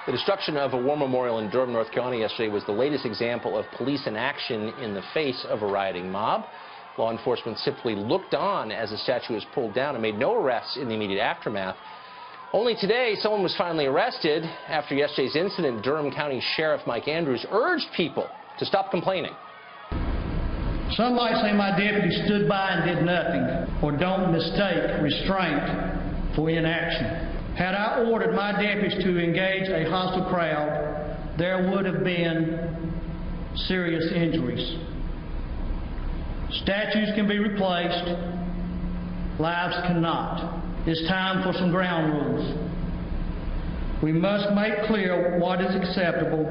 The destruction of a war memorial in Durham, North Carolina yesterday was the latest example of police inaction in the face of a rioting mob. Law enforcement simply looked on as the statue was pulled down and made no arrests in the immediate aftermath. Only today, someone was finally arrested. After yesterday's incident, Durham County Sheriff Mike Andrews urged people to stop complaining. Some might say my deputy stood by and did nothing, or don't mistake restraint for inaction. Had I ordered my deputies to engage a hostile crowd, there would have been serious injuries. Statues can be replaced, lives cannot. It's time for some ground rules. We must make clear what is acceptable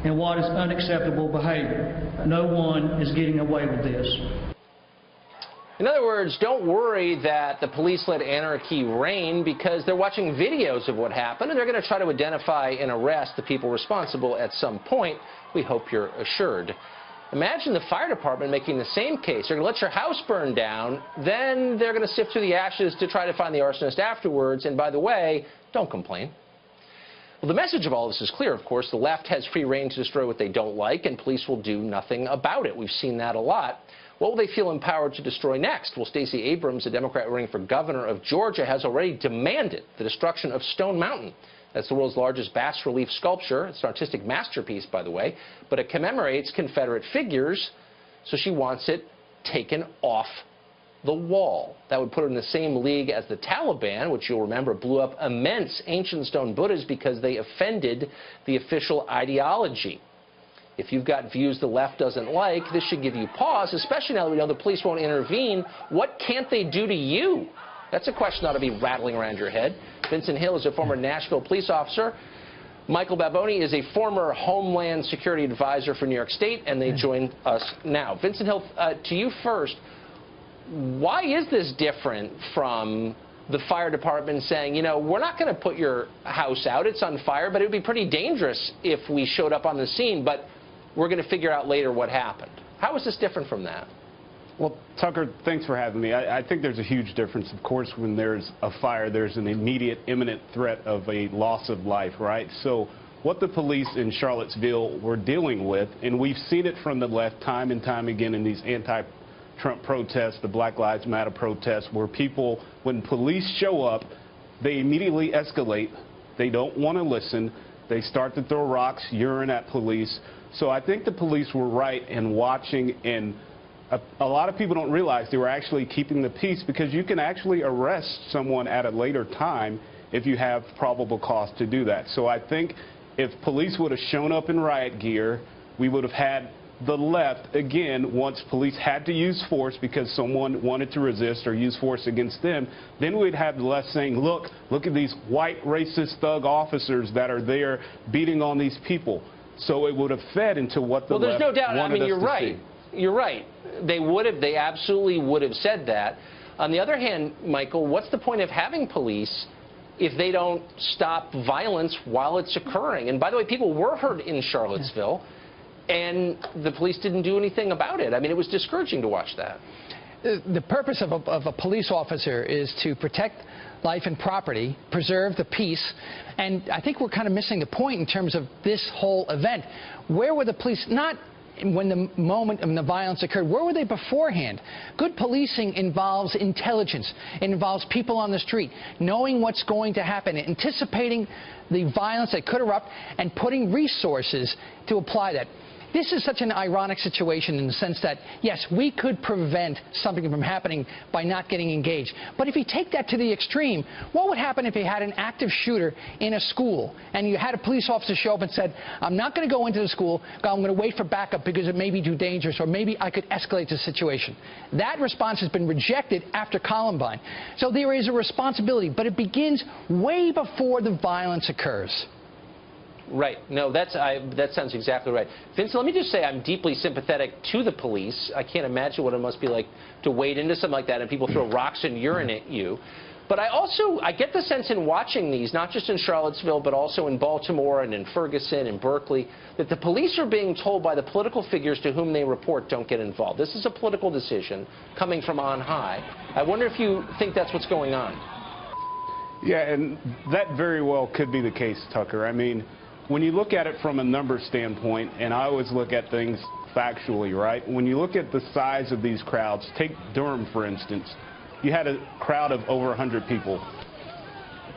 and what is unacceptable behavior. No one is getting away with this. In other words, don't worry that the police let anarchy reign, because they're watching videos of what happened and they're going to try to identify and arrest the people responsible at some point. We hope you're assured. Imagine the fire department making the same case. They're going to let your house burn down, then they're going to sift through the ashes to try to find the arsonist afterwards. And by the way, don't complain. Well, the message of all this is clear, of course. The left has free rein to destroy what they don't like, and police will do nothing about it. We've seen that a lot. What will they feel empowered to destroy next? Well, Stacey Abrams, a Democrat running for governor of Georgia, has already demanded the destruction of Stone Mountain. That's the world's largest bas-relief sculpture. It's an artistic masterpiece, by the way, but it commemorates Confederate figures, so she wants it taken off the wall. That would put her in the same league as the Taliban, which you'll remember blew up immense ancient stone Buddhas because they offended the official ideology. If you've got views the left doesn't like, this should give you pause, especially now that we know the police won't intervene. What can't they do to you? That's a question that ought to be rattling around your head. Vincent Hill is a former Nashville police officer. Michael Baboni is a former Homeland Security advisor for New York State, and they join us now. Vincent Hill, to you first. Why is this different from the fire department saying, you know, we're not going to put your house out, it's on fire, but it would be pretty dangerous if we showed up on the scene, but we're going to figure out later what happened? How is this different from that? Well, Tucker, thanks for having me. I think there's a huge difference. Of course, when there's a fire, there's an immediate, imminent threat of a loss of life, right? So what the police in Charlottesville were dealing with, and we've seen it from the left time and time again in these anti-Trump protests, the Black Lives Matter protests, where people, when police show up, they immediately escalate. They don't want to listen. They start to throw rocks, urine at police. So I think the police were right in watching, and a lot of people don't realize they were actually keeping the peace, because you can actually arrest someone at a later time if you have probable cause to do that. So I think if police would have shown up in riot gear, we would have had the left, again, once police had to use force because someone wanted to resist or use force against them, then we'd have the left saying, look at these white racist thug officers that are there beating on these people. So it would have fed into what the left wanted us to see. Well, there's no doubt. I mean, you're right. You're right. They absolutely would have said that. On the other hand, Michael, what's the point of having police if they don't stop violence while it's occurring? And by the way, people were hurt in Charlottesville, and the police didn't do anything about it. I mean, it was discouraging to watch that. The purpose of a police officer is to protect life and property, preserve the peace, and I think we're kind of missing the point in terms of this whole event. Where were the police? Not when the moment of the violence occurred. Where were they beforehand? Good policing involves intelligence. It involves people on the street knowing what's going to happen, anticipating the violence that could erupt, and putting resources to apply that. This is such an ironic situation in the sense that, yes, we could prevent something from happening by not getting engaged. But if you take that to the extreme, what would happen if you had an active shooter in a school and you had a police officer show up and said, I'm not going to go into the school, I'm going to wait for backup because it may be too dangerous, or maybe I could escalate the situation? That response has been rejected after Columbine. So there is a responsibility, but it begins way before the violence occurs. Right. No, that sounds exactly right. Vincent, let me just say I'm deeply sympathetic to the police. I can't imagine what it must be like to wade into something like that and people throw rocks and urine at you. But I get the sense in watching these, not just in Charlottesville, but also in Baltimore and in Ferguson and Berkeley, that the police are being told by the political figures to whom they report, don't get involved. This is a political decision coming from on high. I wonder if you think that's what's going on. Yeah, and that very well could be the case, Tucker. I mean, when you look at it from a number standpoint, and I always look at things factually, right? When you look at the size of these crowds, take Durham, for instance, you had a crowd of over 100 people.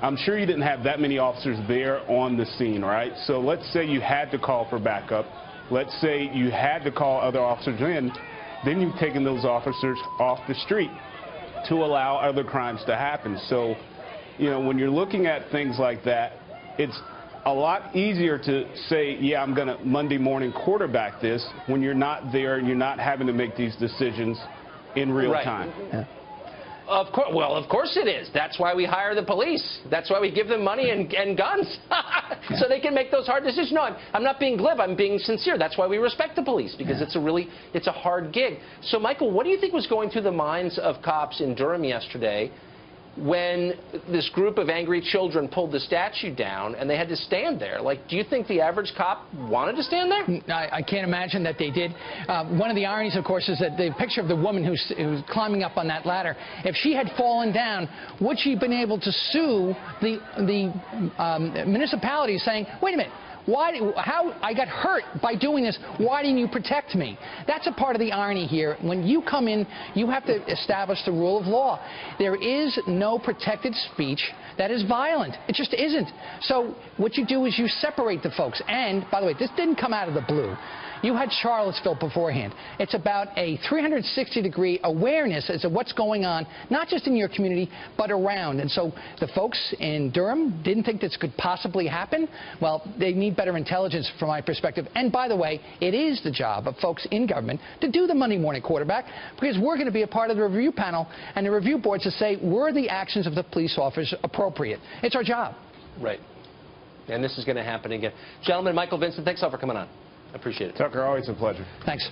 I'm sure you didn't have that many officers there on the scene, right? So let's say you had to call for backup. Let's say you had to call other officers in. Then you've taken those officers off the street to allow other crimes to happen. So, you know, when you're looking at things like that, it's a lot easier to say, yeah, I'm going to Monday morning quarterback this when you're not there and you're not having to make these decisions in real time. Yeah. Of course, well, of course it is. That's why we hire the police. That's why we give them money and guns, so they can make those hard decisions. No, I'm not being glib. I'm being sincere. That's why we respect the police, because it's a hard gig. So, Michael, what do you think was going through the minds of cops in Durham yesterday when this group of angry children pulled the statue down and they had to stand there? Like, do you think the average cop wanted to stand there? I can't imagine that they did. One of the ironies, of course, is that the picture of the woman who's climbing up on that ladder, if she had fallen down, would she have been able to sue the municipality saying, wait a minute, how I got hurt by doing this, why didn't you protect me? That's a part of the irony here. When you come in, you have to establish the rule of law. There is no protected speech that is violent. It just isn't. So what you do is you separate the folks. And, by the way, this didn't come out of the blue. You had Charlottesville beforehand. It's about a 360-degree awareness as to what's going on, not just in your community, but around. And so the folks in Durham didn't think this could possibly happen. Well, they need better intelligence from my perspective. And by the way, it is the job of folks in government to do the Monday morning quarterback, because we're going to be a part of the review panel and the review board to say, were the actions of the police officers appropriate? It's our job. Right. And this is going to happen again. Gentlemen, Michael Vincent, thanks a lot for coming on. I appreciate it. Tucker, always a pleasure. Thanks.